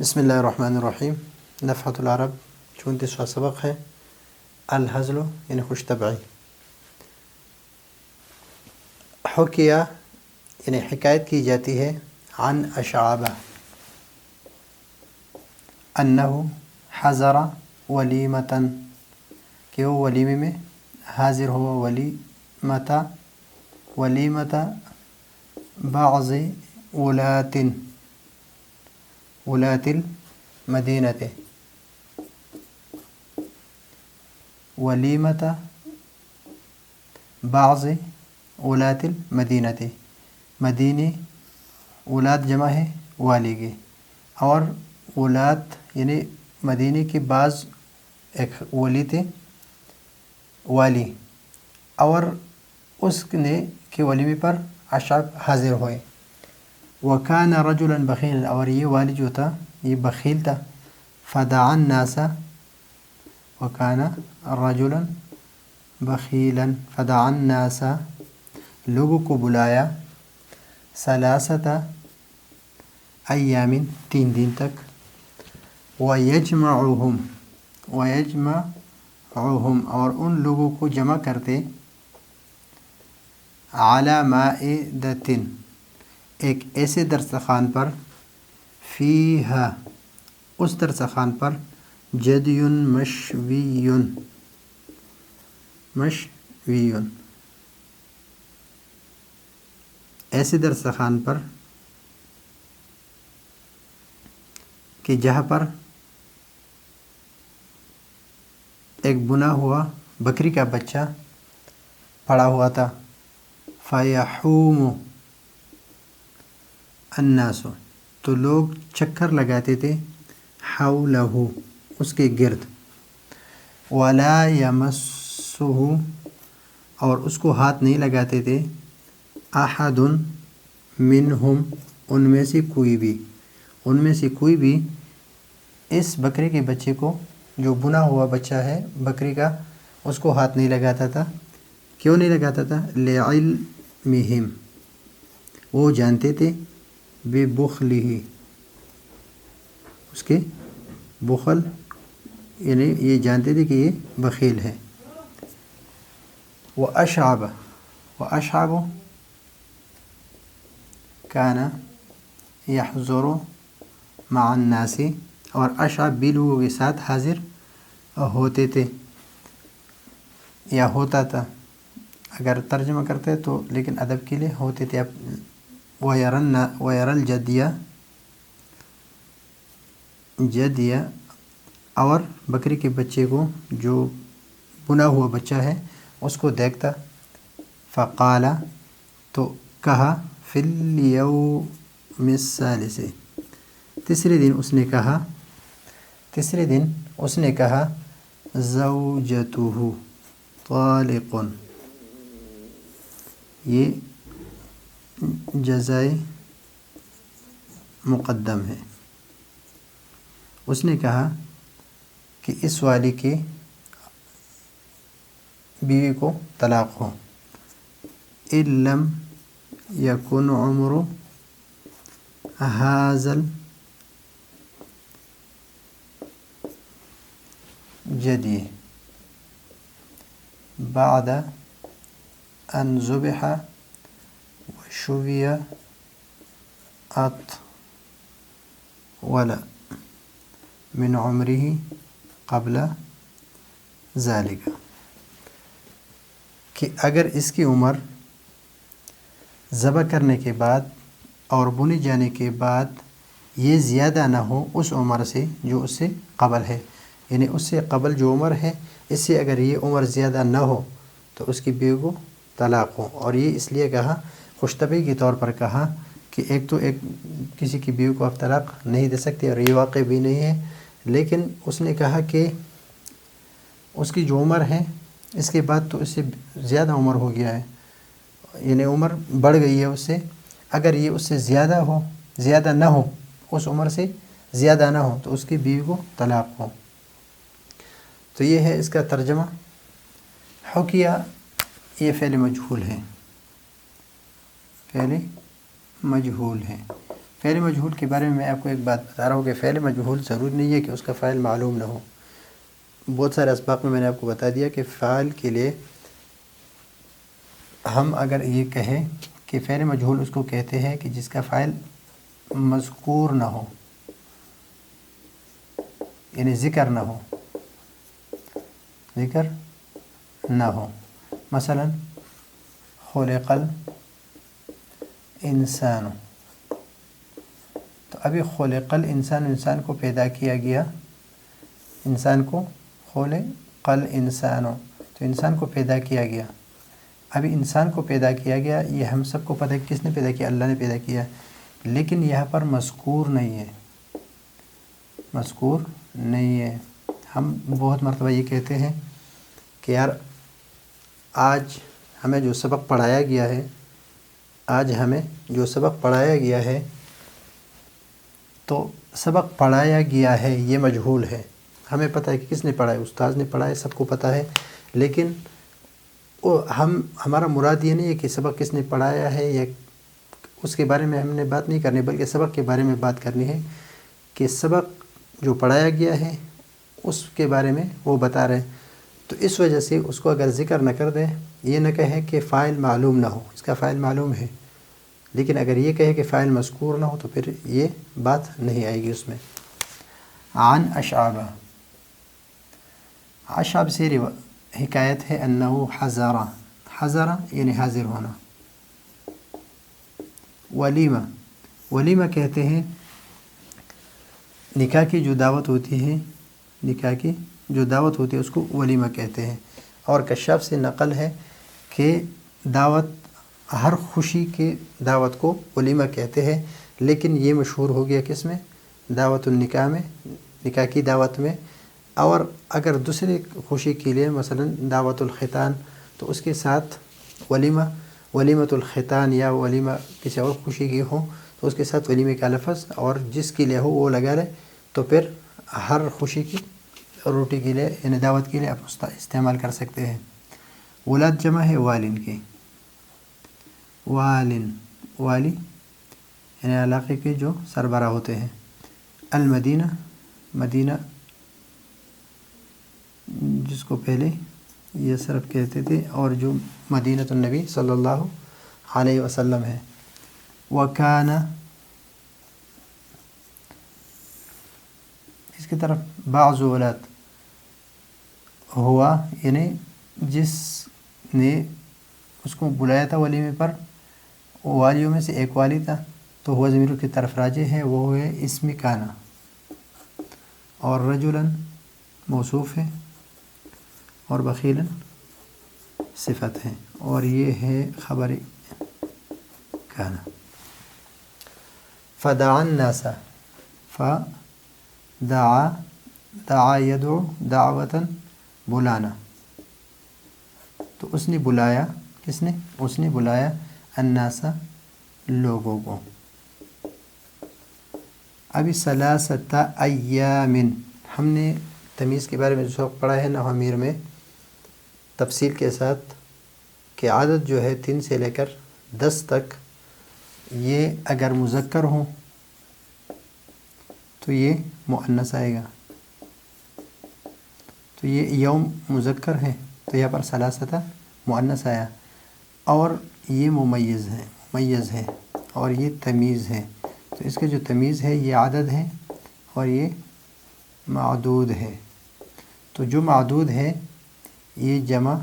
بسم اللہ الرحمن الرحیم۔ نفحۃ العرب 34واں سبق ہے الحزل یعنی خوش طبعی۔ حکیہ یعنی حکایت کی جاتی ہے عن اشعبہ انہ حضر ولیمتاً کہ وہ ولیمے میں حاضر ہوا، ولیمت بعض ولاة المدینۃ، ولیمت بعض ولاة المدینۃ، مدینی ولاد جمع ہے والی کے، اور ولاد یعنی مدینی کے بعض ایک ولی تھے والی، اور اس نے کے ولیمے پر اشعب حاضر ہوئے۔ وکان رجلا بخیلا، اور یہ والی جو تھا یہ بخیل تھا۔ فدعا الناس، وکان رجلا بخیلا فدعا الناس، لوگوں کو بلایا، ثلاثۃ ایام 3 دن تک، ویجمعهم اور ان لوگوں کو جمع کرتے، علی مائدۃ ایک ایسے دسترخوان پر، فیہا اس دسترخوان پر، جدی مشوی ایسے دسترخوان پر کہ جہاں پر ایک بنا ہوا بکری کا بچہ پڑا ہوا تھا۔ فیحوم الناس، تو لوگ چکر لگاتے تھے، حولہ اس کے گرد، ولا یمسہ اور اس کو ہاتھ نہیں لگاتے تھے، احد منہم ان میں سے کوئی بھی اس بکرے کے بچے کو، جو بنا ہوا بچہ ہے بکری کا، اس کو ہاتھ نہیں لگاتا تھا۔ کیوں نہیں لگاتا تھا؟ لعلمہم وہ جانتے تھے، ببخلہ اس کے بخل، یعنی یہ جانتے تھے کہ یہ بخیل ہے۔ واشعب کان یحضر مع الناس، اور اشعب بھی لوگوں کے ساتھ حاضر ہوتے تھے یا ہوتا تھا، اگر ترجمہ کرتے تو لیکن ادب کے لیے ہوتے تھے۔ وَيَرَى الْجَدْيَ اور بکری کے بچے کو، جو بنا ہوا بچہ ہے اس کو دیکھتا، فقال تو کہا، فی الیوم الثالث تیسرے دن اس نے کہا، زوجتہ طالق، یہ جزائے مقدم ہے۔ اس نے کہا کہ اس والی کی بیوی کو طلاق ہو، ان لم یکن عمر ھذا الجدی بعد ان ذبح وشوی اطول من عمره قبل ذلك، کہ اگر اس کی عمر ذبح کرنے کے بعد اور بنے جانے کے بعد یہ زیادہ نہ ہو اس عمر سے جو اس سے قبل ہے، یعنی اس سے قبل جو عمر ہے اس سے اگر یہ عمر زیادہ نہ ہو تو اس کی بیوی کو طلاق ہو۔ اور یہ اس لیے کہا، خوش طبعی کے طور پر کہا کہ ایک کسی کی بیوی کو آپ طلاق نہیں دے سکتے، اور یہ واقع بھی نہیں ہے، لیکن اس نے کہا کہ اس کی جو عمر ہے اس کے بعد تو اس سے زیادہ عمر ہو گیا ہے، یعنی عمر بڑھ گئی ہے اس سے، اگر یہ اس سے زیادہ نہ ہو، اس عمر سے زیادہ نہ ہو تو اس کی بیوی کو طلاق ہو۔ تو یہ ہے اس کا ترجمہ۔ حکیہ یہ فعل مجہول ہے، فعل مجہول کے بارے میں آپ کو ایک بات بتا رہا ہوں کہ فعل مجہول ضروری نہیں ہے کہ اس کا فاعل معلوم نہ ہو. بہت سارے اسباق میں نے آپ کو بتا دیا کہ فاعل کے لیے ہم اگر یہ کہیں کہ فعل مجہول اس کو کہتے ہیں کہ جس کا فاعل مذکور نہ ہو، یعنی ذکر نہ ہو، ذکر نہ ہو. مثلا خلق الانسان، تو ابھی خلق الانسان، انسان کو پیدا کیا گیا، انسان کو خلق الانسان، تو انسان کو پیدا کیا گیا. ابھی انسان کو پیدا کیا گیا، یہ ہم سب کو پتہ ہے کس نے پیدا کیا، اللہ نے پیدا کیا، لیکن یہاں پر مذکور نہیں ہے، مذکور نہیں ہے. ہم بہت مرتبہ یہ کہتے ہیں کہ یار آج ہمیں جو سبق پڑھایا گیا ہے، آج ہمیں جو سبق پڑھایا گیا ہے، تو سبق پڑھایا گیا ہے یہ مجہول ہے. ہمیں پتہ ہے کہ کس نے پڑھایا، استاذ نے پڑھایا، سب کو پتہ ہے، لیکن ہمارا مراد یہ نہیں ہے کہ سبق کس نے پڑھایا ہے یا اس کے بارے میں ہم نے بات نہیں کرنی، بلکہ سبق کے بارے میں بات کرنی ہے کہ سبق جو پڑھایا گیا ہے اس کے بارے میں وہ بتا رہے ہیں. تو اس وجہ سے اس کو اگر ذکر نہ کر دیں، یہ نہ کہیں کہ فاعل معلوم نہ ہو، اس کا فاعل معلوم ہے، لیکن اگر یہ کہے کہ فاعل مذکور نہ ہو تو پھر یہ بات نہیں آئے گی اس میں. عن اشعب، اشعب سے حکایت ہے انہو حضر، حضر یعنی حاضر ہونا. ولیمہ، ولیمہ کہتے ہیں نکاح کی جو دعوت ہوتی ہے، نکاح کی جو دعوت ہوتی ہے اس کو ولیمہ کہتے ہیں. اور کشاف سے نقل ہے کہ دعوت، ہر خوشی کے دعوت کو ولیمہ کہتے ہیں، لیکن یہ مشہور ہو گیا کس میں، دعوت النکاح میں، نکاح کی دعوت میں. اور اگر دوسرے خوشی کے لیے مثلا دعوت الختان، تو اس کے ساتھ ولیمہ، ولیمۃ الختان یا ولیمہ کسی اور خوشی کی ہو تو اس کے ساتھ ولیمے کا لفظ اور جس کے لیے ہو وہ لگا لے، تو پھر ہر خوشی کی روٹی کے لیے یعنی دعوت کے لیے آپ استعمال کر سکتے ہیں. ولاد جمع ہے والن کی، والن، والی یعنی علاقے کے جو سربراہ ہوتے ہیں. المدینہ، مدینہ جس کو پہلے یہ صرف کہتے تھے اور جو مدینۃ النبی صلی اللہ علیہ وسلم ہے. وکان، اس کی طرف بعض اولاد، ہوا یعنی جس نے اس کو بلایا تھا ولیمے پر، والیوں میں سے ایک والی تھا، تو ہوا ضمیر کی طرف راجع ہے، وہ ہے اسم کانا. اور رجلاً موصوف ہے اور بخیلاً صفت ہے، اور یہ ہے خبر کانا. فدعا الناس، فدعا، دعا یدعو دعوتاً، بلانا، تو اس نے بلایا، کس نے، اس نے بلایا الناس، لوگوں کو. ابھی ثلاثۃ ایام، ہم نے تمیز کے بارے میں جو سبق پڑھا ہے نحو امیر میں تفصیل کے ساتھ کہ عدد جو ہے 3 سے لے کر 10 تک، یہ اگر مذکر ہوں تو یہ مؤنث آئے گا. تو یہ یوم مذکر ہے تو یہاں پر ثلاثۃ مؤنث آیا، اور یہ ممیز ہے، ممیز ہے، اور یہ تمیز ہے. تو اس کے جو تمیز ہے یہ عدد ہے اور یہ معدود ہے. تو جو معدود ہے یہ جمع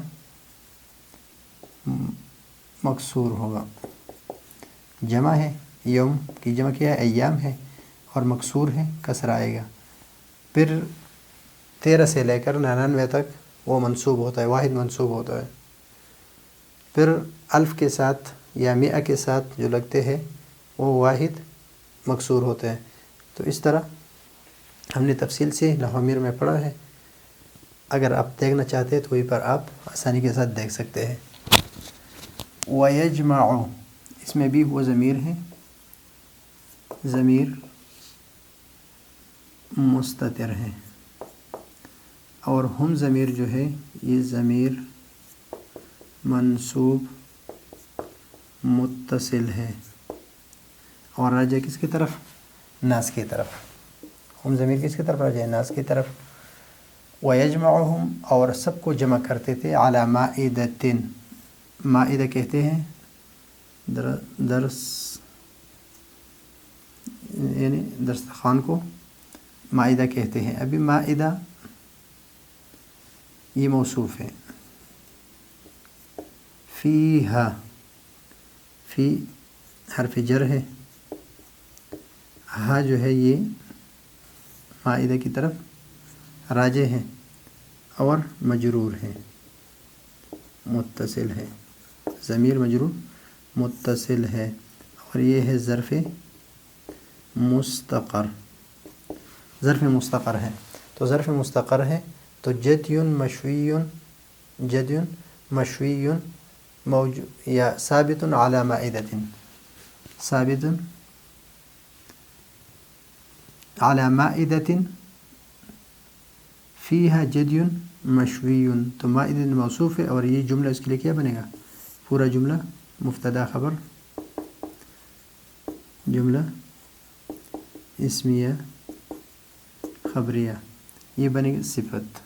مکسور ہوگا، جمع ہے، یوم کی جمع کیا ہے ایام ہے، اور مکسور ہے، کسر آئے گا. پھر 13 سے لے کر 99 تک وہ منصوب ہوتا ہے، واحد منصوب ہوتا ہے. پھر الف کے ساتھ یا 100 کے ساتھ جو لگتے ہیں وہ واحد مکسور ہوتے ہیں. تو اس طرح ہم نے تفصیل سے نحو امیر میں پڑھا ہے، اگر آپ دیکھنا چاہتے ہیں تو وہیں پر آپ آسانی کے ساتھ دیکھ سکتے ہیں. وَيَجْمَعُ، اس میں بھی وہ ضمیر ہے، ضمیر مستتر ہے، اور ہم ضمیر جو ہے یہ ضمیر منصوب متصل ہے. اور راجع کس کی طرف؟ ناس کی طرف. ہم ضمیر کس کی طرف راجع ہے؟ ناس کی طرف. وَيَجْمَعُهُمْ اور سب کو جمع کرتے تھے عَلَى مَائِدَةٍ مائدہ کہتے ہیں درس یعنی دسترخوان کو مائدہ کہتے ہیں. ابھی مائدہ یہ موصوف ہے. فیہا فی حرف جر ہے. ہا جو ہے یہ مائدہ کی طرف راجع ہے اور مجرور ہے، متصل ہے. ضمیر مجرور متصل ہے اور یہ ہے ظرف مستقر. ظرف مستقر ہے تو ظرف مستقر ہے تو جدیٌ مشوی موجود یا ثابت علی مائدۃ، ثابت علی مائدۃ فیہا جدی مشوی. تو مائدہ موصوف ہے اور یہ جملہ اس کے لیے کیا بنے گا؟ پورا جملہ مبتدا خبر جملہ اسمیہ خبریہ یہ بنے گی صفت.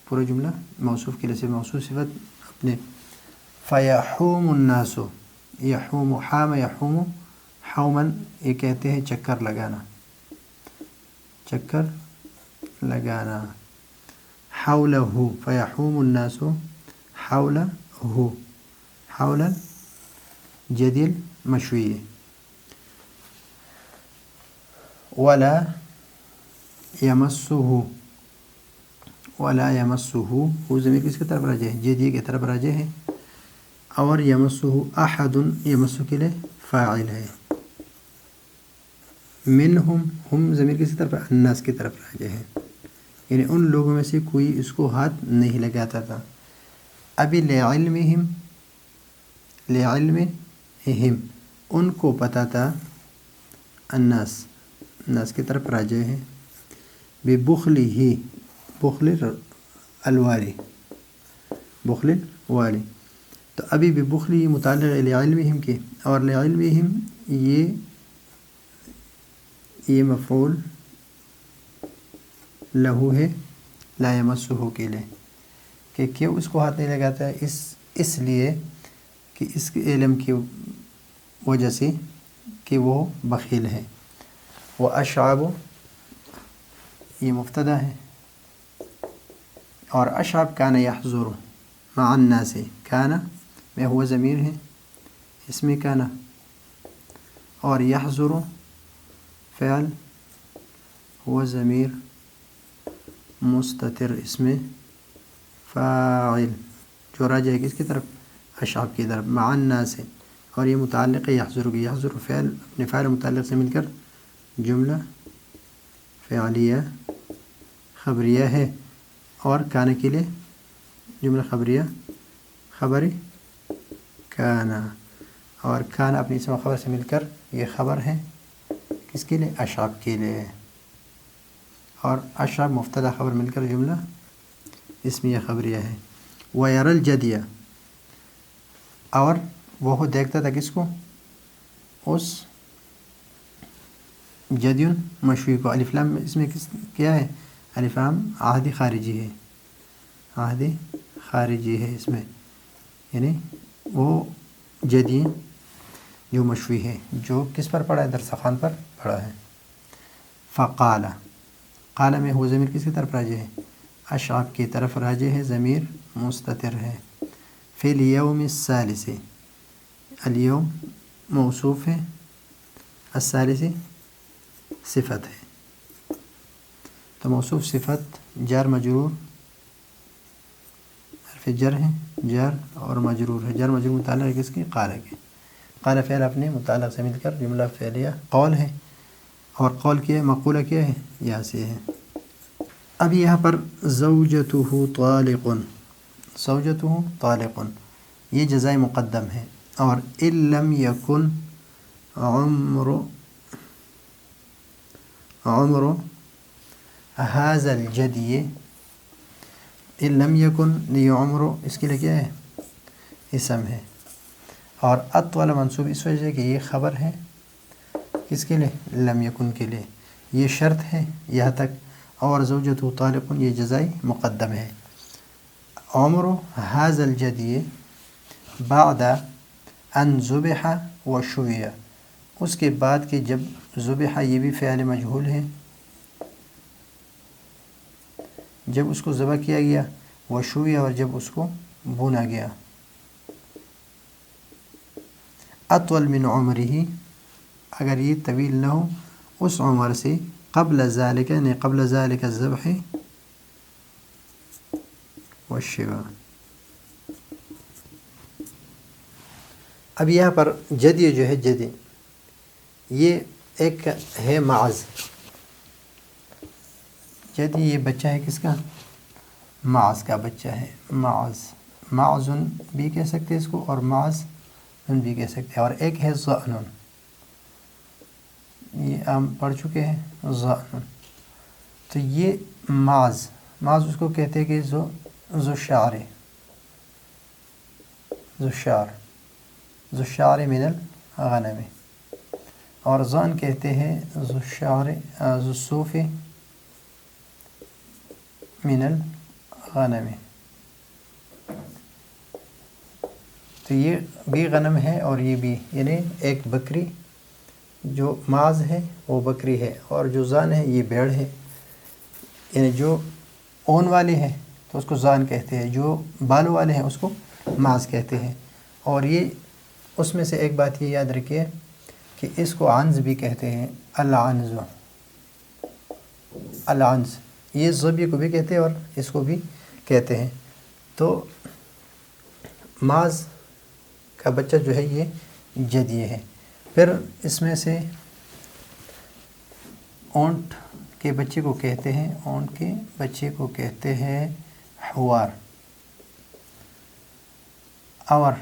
پورا جملہ موصوف کے لیے سے موصوف صفت اپنے. فیحوم الناس، یحوم حام یحوم حومن یہ کہتے ہیں چکر لگانا، چکر لگانا. حولہ فیحوم الناس حولہ حول جدیل مشوی. ولا یمسہ ولا یمسہ وہ ضمیر کس کی طرف راجع ہے؟ جدی کی طرف راجع ہے. اور یمسہ احد یمسہ کے لیے فاعل ہے. منہم ہم ضمیر کس کی طرف؟ الناس کی طرف راجع ہے یعنی ان لوگوں میں سے کوئی اس کو ہاتھ نہیں لگاتا تھا. ابھی لعلمہم ان کو پتہ تھا. الناس کی طرف راجع ہے. ببخلہ بخل الوالی بخل الوالی. تو ابھی ببخل یہ متعلق لعلمہم کے اور لعلمہم یہ مفعول لہو ہے لا یمسہ کے لیے کہ کیوں اس کو ہاتھ نہیں لگاتا ہے؟ اس لیے کہ اس کے علم کی وجہ سے کہ وہ بخیل ہے. واشعب یہ مبتدا ہے اور اشعب کان یحضر مع الناس. کان میں ہوا ضمیر ہے اس میں کان اور یحضر فعل ہوا ضمیر مستتر اس میں فاعل جو راجع ہے کس کی طرف؟ اشعب کی طرف. مع الناس اور یہ متعلق ہے یحضر کی. یحضر فعل اپنے فاعل متعلق سے مل کر جملہ فعلیہ خبریہ ہے اور کان کے لیے جملہ خبریہ خبر کانا اور کان اپنی اسم خبر سے مل کر یہ خبر ہے کس کے لیے؟ اشعب کے لیے. اور اشعب مبتدا خبر مل کر جملہ اسمیہ خبریہ ہے. وَيَرَى الْجَدِيَ اور وہ دیکھتا تھا کس کو؟ اس جدی مشوی کو. الف لام اس میں کیا ہے؟ الف لام عہد خارجی ہے، عہد خارجی ہے اس میں یعنی وہ جدی جو مشوی ہے جو کس پر پڑا ہے؟ دسترخوان پر پڑا ہے. فقال قال میں ہو ضمیر کس کی طرف راجع ہے؟ اشعب کی طرف راجع ہے. ضمیر مستتر ہے. فی الیوم الثالث الیوم موصوف ہے، الثالث صفت ہے. تو موصوف صفت جار مجرور حرف جر ہے، جار اور مجرور ہے. جار مجرور متعلق ہے کس کی؟ قال کے. قال فعل اپنے متعلق سے مل کر جملہ فعلیہ قول ہے اور قول کیا ہے؟ مقولہ کیا ہے؟ یہاں سے ہے. اب یہاں پر زوجتہ طالق، زوجتہ طالق یہ جزائے مقدم ہے. اور ان لم یکن عمر هذا الجدی، ان لم یکن یہ عمر اس کے لیے کیا ہے؟ اسم ہے. اور ات والا منصوب اس وجہ سے کہ یہ خبر ہے کس کے لیے؟ لم یکن کے لیے، یہ شرط ہے یہاں تک، اور زوجۃ طالق یہ جزائی مقدم ہے۔ عمر ھذا الجدی بعد ان ذبح و شویہ، اس کے بعد کہ جب ذبح یہ بھی فعل مجہول ہے، جب اس کو ذبح کیا گیا، و شویہ اور جب اس کو بھونا گیا، اطول من عمرہ اگر یہ طویل نہ ہو اس عمر سے، قبل ذالک یعنی قبل ذالک الذبح والشبع۔ اب یہاں پر جدی جو ہے، جدی یہ ایک ہے معز، جدی یہ بچہ ہے کس کا؟ معز کا بچہ ہے، معز، معزن بھی کہہ سکتے اس کو اور معز بھی کہہ سکتے ہیں، اور ایک ہے ضأن، یہ ہم پڑھ چکے ہیں ضأن، تو یہ معز، معز اس کو کہتے ہیں کہ ذو شعر، ذو شعر، ذو شعر من الغنم، اور ضأن کہتے ہیں ذو شعر، ذو الصوف من الغنم، تو یہ بھی غنم ہے اور یہ بھی، یعنی ایک بکری جو معز ہے وہ بکری ہے، اور جو ضأن ہے یہ بھیڑ ہے، یعنی جو اون والے ہیں تو اس کو ضأن کہتے ہیں، جو بالوں والے ہیں اس کو معز کہتے ہیں۔ اور یہ اس میں سے ایک بات یہ یاد رکھیے کہ اس کو عنز بھی کہتے ہیں، العنز، العنز، یہ ظبی کو بھی کہتے ہیں اور اس کو بھی کہتے ہیں۔ تو معز کا بچہ جو ہے یہ جدی ہے۔ پھر اس میں سے اونٹ کے بچے کو کہتے ہیں، اونٹ کے بچے کو کہتے ہیں حوار، اور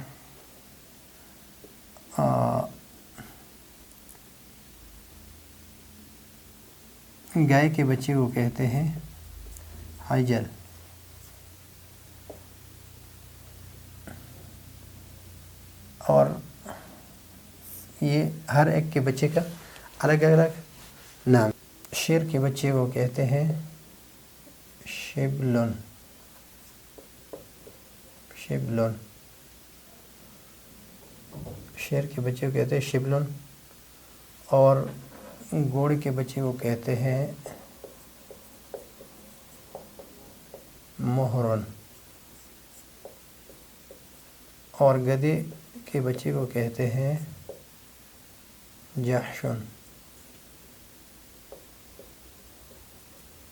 گائے کے بچے کو کہتے ہیں حجل، اور یہ ہر ایک کے بچے کا الگ الگ نام۔ شیر کے بچے کو کہتے ہیں شبلن، شبلن، شیر کے بچے کو کہتے ہیں شبلن، اور گھوڑے کے بچے کو کہتے ہیں مہرن، اور گدھے کے بچے کو کہتے ہیں جحشن۔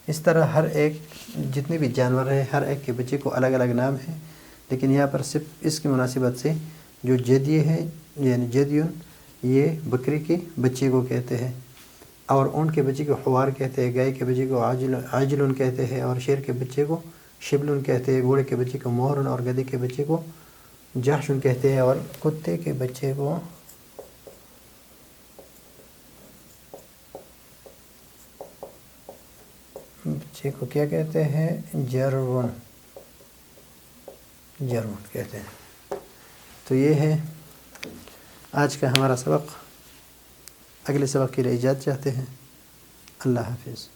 اس طرح ہر ایک جتنے بھی جانور ہیں ہر ایک کے بچے کو الگ الگ نام ہے، لیکن یہاں پر صرف اس کی مناسبت سے جو جدی ہے یعنی جدیون یہ بکری کے بچے کو کہتے ہیں، اور اونٹ کے بچے کو حوار کہتے ہیں، گائے کے بچے کو عاجلن کہتے ہیں، اور شیر کے بچے کو شبلن کہتے ہیں، گھوڑے کے بچے کو مہرن، اور گدھے کے بچے کو جحشن کہتے ہیں، اور کتے کے بچے کو کیا کہتے ہیں؟ جرون، جرون کہتے ہیں۔ تو یہ ہے آج کا ہمارا سبق، اگلے سبق کے لیے اجازت چاہتے ہیں، اللہ حافظ۔